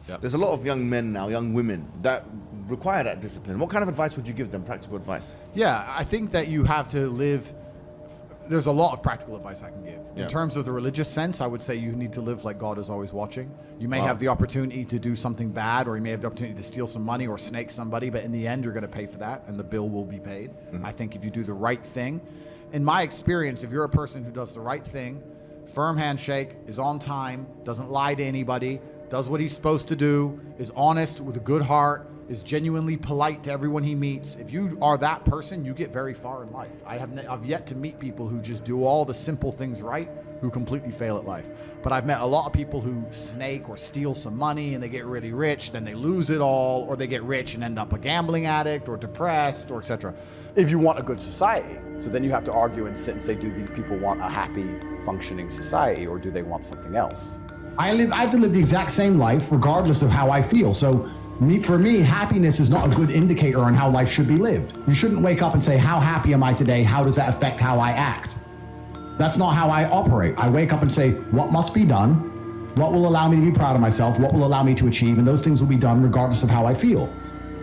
Yep. There's a lot of young men now, young women, that require that discipline. What kind of advice would you give them, practical advice? Yeah, I think that you have to live. There's a lot of practical advice I can give. Yeah. In terms of the religious sense, I would say you need to live like God is always watching. You may have the opportunity to do something bad, or you may have the opportunity to steal some money or snake somebody, but in the end, you're going to pay for that, and the bill will be paid. I think if you do the right thing, in my experience, if you're a person who does the right thing, firm handshake, is on time, doesn't lie to anybody, does what he's supposed to do, is honest with a good heart, is genuinely polite to everyone he meets. If you are that person, you get very far in life. I've yet to meet people who just do all the simple things right, who completely fail at life. But I've met a lot of people who snake or steal some money and they get really rich, then they lose it all, or they get rich and end up a gambling addict or depressed or etc. If you want a good society, so then you have to argue and sit and say, do these people want a happy, functioning society, or do they want something else? I have to live the exact same life regardless of how I feel. So for me, happiness is not a good indicator on how life should be lived. You shouldn't wake up and say, how happy am I today? How does that affect how I act? That's not how I operate. I wake up and say, what must be done? What will allow me to be proud of myself? What will allow me to achieve? And those things will be done regardless of how I feel.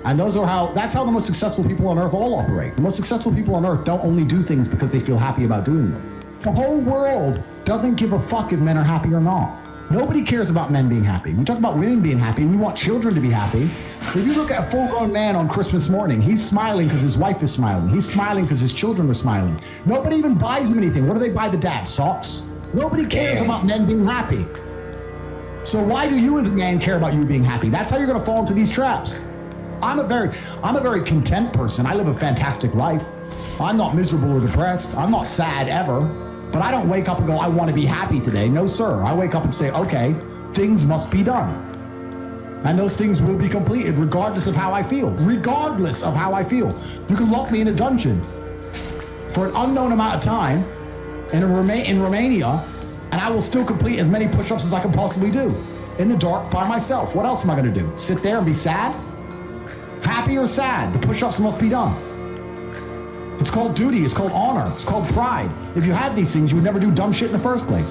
And that's how the most successful people on earth all operate. The most successful people on earth don't only do things because they feel happy about doing them. The whole world doesn't give a fuck if men are happy or not. Nobody cares about men being happy. We talk about women being happy. We want children to be happy. If you look at a full-grown man on Christmas morning, he's smiling because his wife is smiling. He's smiling because his children are smiling. Nobody even buys him anything. What do they buy the dad? Socks? Nobody cares about men being happy. So why do you as a man care about you being happy? That's how you're going to fall into these traps. I'm a very content person. I live a fantastic life. I'm not miserable or depressed. I'm not sad ever. But I don't wake up and go, I want to be happy today. No, sir. I wake up and say, okay, things must be done. And those things will be completed regardless of how I feel. Regardless of how I feel. You can lock me in a dungeon for an unknown amount of time in Romania, and I will still complete as many push-ups as I can possibly do in the dark by myself. What else am I going to do? Sit there and be sad? Happy or sad? The push-ups must be done. It's called duty, it's called honor, it's called pride. If you had these things, you would never do dumb shit in the first place.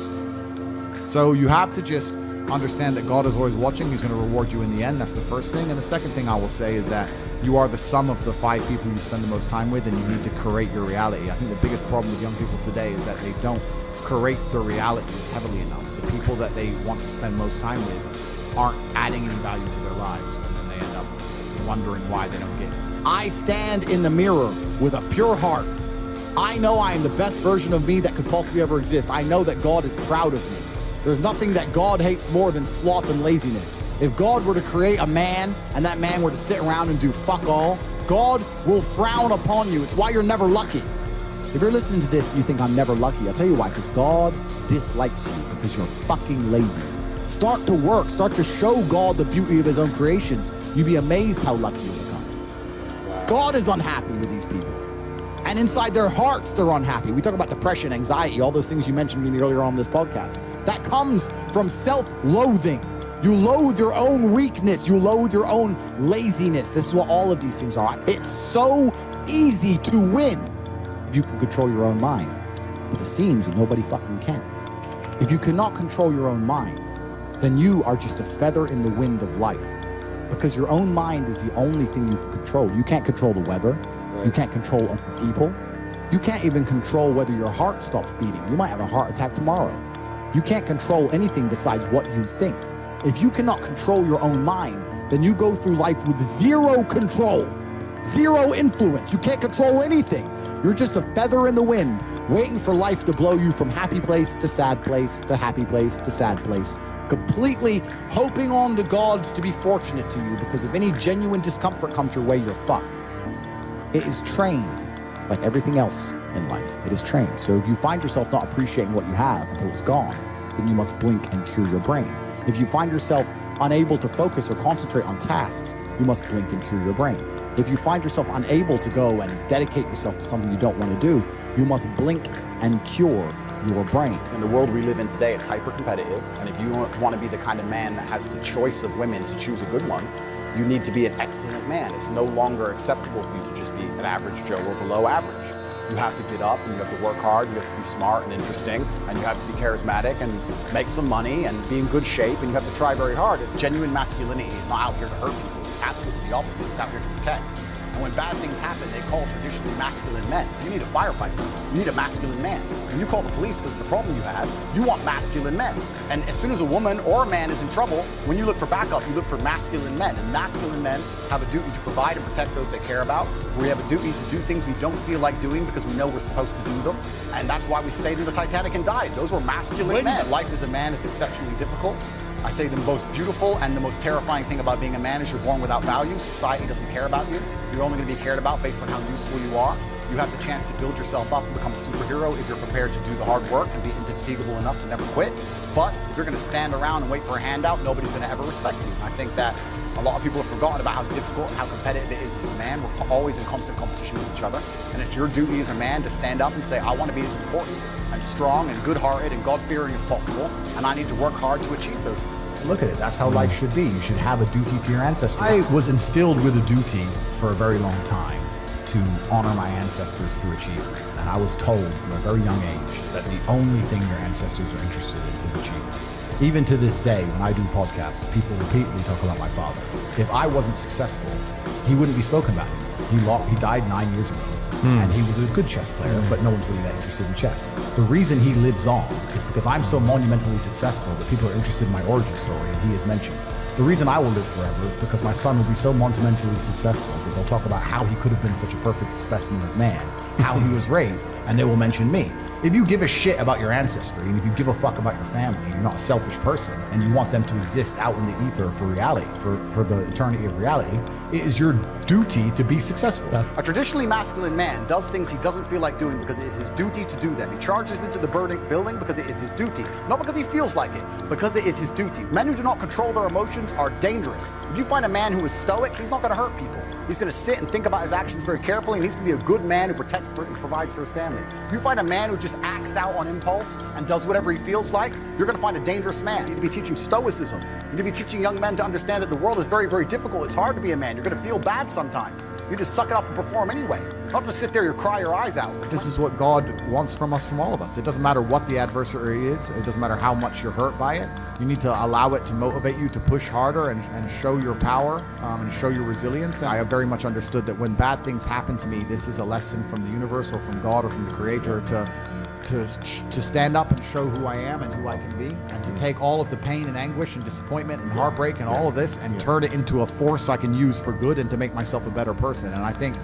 So you have to just understand that God is always watching. He's going to reward you in the end. That's the first thing. And the second thing I will say is that you are the sum of the 5 people you spend the most time with, and you need to curate your reality. I think the biggest problem with young people today is that they don't curate their realities heavily enough. The people that they want to spend most time with aren't adding any value to their lives, and then they end up wondering why they don't get it. I stand in the mirror with a pure heart. I know I am the best version of me that could possibly ever exist. I know that God is proud of me. There's nothing that God hates more than sloth and laziness. If God were to create a man and that man were to sit around and do fuck all, God will frown upon you. It's why you're never lucky. If you're listening to this and you think I'm never lucky, I'll tell you why, because God dislikes you because you're fucking lazy. Start to work. Start to show God the beauty of his own creations. You'd be amazed how lucky you'll become. God is unhappy with these people. And inside their hearts, they're unhappy. We talk about depression, anxiety, all those things you mentioned to me earlier on this podcast. That comes from self-loathing. You loathe your own weakness. You loathe your own laziness. This is what all of these things are. It's so easy to win if you can control your own mind. But it seems that nobody fucking can. If you cannot control your own mind, then you are just a feather in the wind of life. Because your own mind is the only thing you can control. You can't control the weather. You can't control other people. You can't even control whether your heart stops beating. You might have a heart attack tomorrow. You can't control anything besides what you think. If you cannot control your own mind, then you go through life with zero control, zero influence. You can't control anything. You're just a feather in the wind, waiting for life to blow you from happy place to sad place to happy place to sad place. Completely hoping on the gods to be fortunate to you, because if any genuine discomfort comes your way, you're fucked. It is trained like everything else in life. It is trained. So if you find yourself not appreciating what you have until it's gone, then you must blink and cure your brain. If you find yourself unable to focus or concentrate on tasks, you must blink and cure your brain. If you find yourself unable to go and dedicate yourself to something you don't want to do, you must blink and cure your brain. In the world we live in today, it's hyper-competitive, and if you want to be the kind of man that has the choice of women to choose a good one, you need to be an excellent man. It's no longer acceptable for you to just be an average Joe or below average. You have to get up and you have to work hard, you have to be smart and interesting, and you have to be charismatic and make some money and be in good shape, and you have to try very hard. Genuine masculinity is not out here to hurt people. It's absolutely the opposite. It's out here to protect. And when bad things happen, they call traditionally masculine men. You need a firefighter. You need a masculine man. When you call the police because of the problem you have, you want masculine men. And as soon as a woman or a man is in trouble, when you look for backup, you look for masculine men. And masculine men have a duty to provide and protect those they care about. We have a duty to do things we don't feel like doing because we know we're supposed to do them. And that's why we stayed in the Titanic and died. Those were masculine men. Life as a man is exceptionally difficult. I say the most beautiful and the most terrifying thing about being a man is you're born without value. Society doesn't care about you. You're only going to be cared about based on how useful you are. You have the chance to build yourself up and become a superhero if you're prepared to do the hard work and be indefatigable enough to never quit. But if you're going to stand around and wait for a handout, nobody's going to ever respect you. And I think that a lot of people have forgotten about how difficult and how competitive it is as a man. We're always in constant competition with each other. And it's your duty as a man to stand up and say, I want to be as important and strong and good-hearted and God-fearing as possible, and I need to work hard to achieve those things. Look at it. That's how life should be. You should have a duty to your ancestors. I was instilled with a duty for a very long time to honor my ancestors through achievement. And I was told from a very young age that the only thing your ancestors are interested in is achievement. Even to this day, when I do podcasts, people repeatedly talk about my father. If I wasn't successful, he wouldn't be spoken about anymore. He died 9 years ago. And he was a good chess player, but no one's really that interested in chess. The reason he lives on is because I'm so monumentally successful that people are interested in my origin story, and he is mentioned. The reason I will live forever is because my son will be so monumentally successful that they'll talk about how he could have been such a perfect specimen of man, how he was raised, and they will mention me. If you give a shit about your ancestry, and if you give a fuck about your family, and you're not a selfish person, and you want them to exist out in the ether for reality, for the eternity of reality, it is your duty to be successful. A traditionally masculine man does things he doesn't feel like doing because it is his duty to do them. He charges into the burning building because it is his duty. Not because he feels like it, because it is his duty. Men who do not control their emotions are dangerous. If you find a man who is stoic, he's not going to hurt people. He's going to sit and think about his actions very carefully, and he's going to be a good man who protects and provides for his family. If you find a man who just acts out on impulse and does whatever he feels like, you're going to find a dangerous man. You need to be teaching stoicism. You need to be teaching young men to understand that the world is very, very difficult. It's hard to be a man. You're going to feel bad sometimes. You just suck it up and perform anyway. Not just sit there and cry your eyes out. This is what God wants from us, from all of us. It doesn't matter what the adversary is. It doesn't matter how much you're hurt by it. You need to allow it to motivate you to push harder and show your power and show your resilience. And I have very much understood that when bad things happen to me, this is a lesson from the universe or from God or from the Creator to stand up and show who I am and who I can be, and to take all of the pain and anguish and disappointment and heartbreak and all of this and turn it into a force I can use for good and to make myself a better person. And I think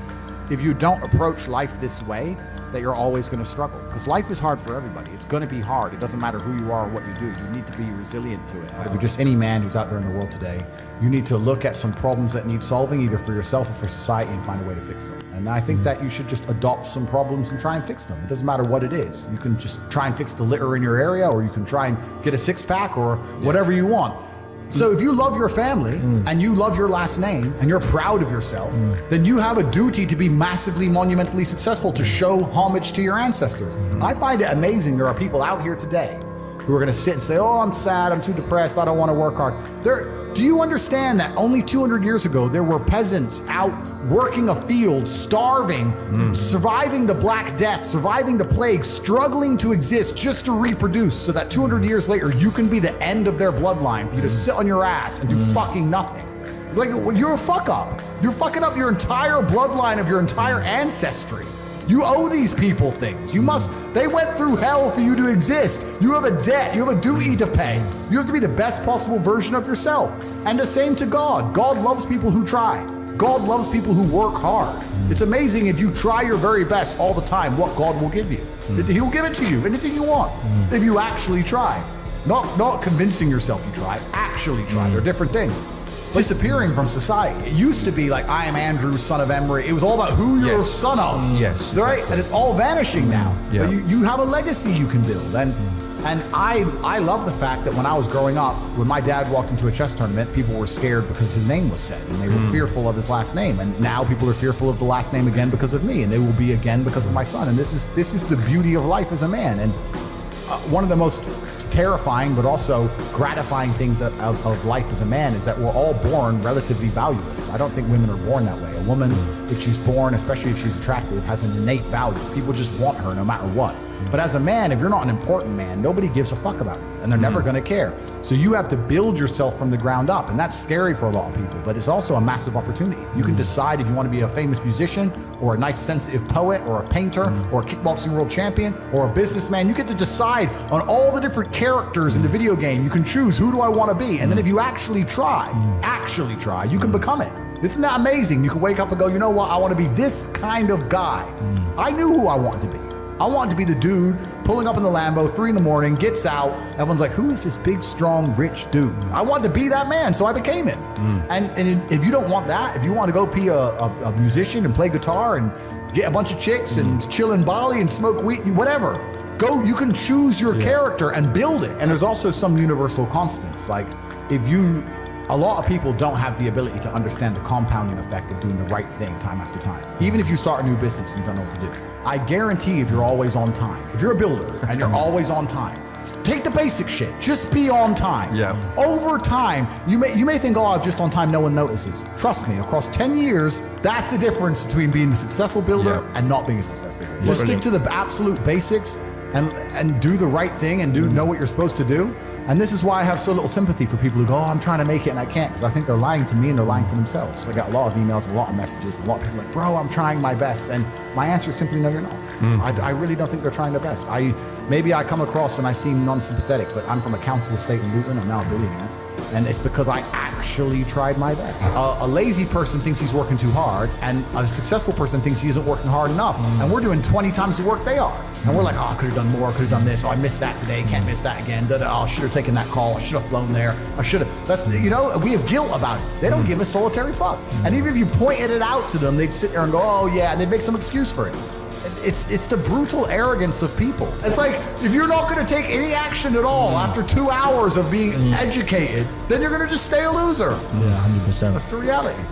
if you don't approach life this way, that you're always going to struggle, because life is hard for everybody. It's going to be hard. It doesn't matter who you are or what you do. You need to be resilient to it. If you're just any man who's out there in the world today, you need to look at some problems that need solving, either for yourself or for society, and find a way to fix them. And I think that you should just adopt some problems and try and fix them. It doesn't matter what it is. You can just try and fix the litter in your area, or you can try and get a six-pack, or whatever you want. So if you love your family and you love your last name and you're proud of yourself, then you have a duty to be massively, monumentally successful, to show homage to your ancestors. I find it amazing there are people out here today who are going to sit and say, oh, I'm sad, I'm too depressed, I don't want to work hard. Do you understand that only 200 years ago there were peasants out working a field, starving, surviving the Black Death, surviving the plague, struggling to exist just to reproduce, so that 200 years later you can be the end of their bloodline, for you to sit on your ass and do fucking nothing? Like, you're a fuck up. You're fucking up your entire bloodline of your entire ancestry. You owe these people things. They went through hell for you to exist. You have a debt. You have a duty to pay. You have to be the best possible version of yourself. And the same to God. God loves people who try. God loves people who work hard. It's amazing if you try your very best all the time, what God will give you. He'll give it to you, anything you want, if you actually try. Not convincing yourself you try, actually try. They're different things. Disappearing from society. It used to be like, I am Andrew, son of Emery. It was all about who you're son of. Yes. Right? Exactly. And it's all vanishing now. Yeah. But you have a legacy you can build. And I love the fact that when I was growing up, when my dad walked into a chess tournament, people were scared because his name was said, and they were fearful of his last name. And now people are fearful of the last name again because of me, and they will be again because of my son. And this is the beauty of life as a man. And one of the most terrifying but also gratifying things of life as a man is that we're all born relatively valueless. I don't think women are born that way. A woman, if she's born, especially if she's attractive, has an innate value. People just want her no matter what. But as a man, if you're not an important man, nobody gives a fuck about you, and they're never gonna care. So you have to build yourself from the ground up, and that's scary for a lot of people, but it's also a massive opportunity. You can decide if you wanna be a famous musician, or a nice sensitive poet, or a painter, or a kickboxing world champion, or a businessman. You get to decide on all the different characters in the video game. You can choose, who do I wanna be? And then if you actually try, you can become it. Isn't that amazing? You can wake up and go, you know what, I wanna be this kind of guy. I knew who I wanted to be. I wanted to be the dude pulling up in the Lambo, 3 a.m, gets out. Everyone's like, who is this big, strong, rich dude? I wanted to be that man, so I became it. And if you don't want that, if you want to go be a musician and play guitar and get a bunch of chicks and chill in Bali and smoke weed, whatever, go, you can choose your character and build it. And there's also some universal constants. Like a lot of people don't have the ability to understand the compounding effect of doing the right thing time after time. Even if you start a new business and you don't know what to do. I guarantee if you're always on time, if you're a builder and you're always on time, take the basic shit, just be on time. Yeah. Over time, you may think, oh, I'm just on time, no one notices. Trust me, across 10 years, that's the difference between being a successful builder and not being a successful builder. Just stick to the absolute basics and do the right thing and know what you're supposed to do. And this is why I have so little sympathy for people who go, oh, I'm trying to make it and I can't, because I think they're lying to me and they're lying to themselves. I got a lot of emails, a lot of messages, a lot of people like, bro, I'm trying my best. And my answer is simply, no, you're not. I really don't think they're trying their best. Maybe I come across and I seem non-sympathetic, but I'm from a council estate in Luton. I'm now a billionaire. And it's because I actually tried my best. A lazy person thinks he's working too hard, and a successful person thinks he isn't working hard enough. And we're doing 20 times the work they are. And we're like, oh, I could have done more, could have done this. Oh, I missed that today, can't miss that again. Oh, I should have taken that call, I should have flown there. I should have. That's, we have guilt about it. They don't give a solitary fuck. And even if you pointed it out to them, they'd sit there and go, oh yeah, and they'd make some excuse for it. It's the brutal arrogance of people. It's like, if you're not gonna take any action at all after 2 hours of being educated, then you're gonna just stay a loser. Yeah, 100%. That's the reality.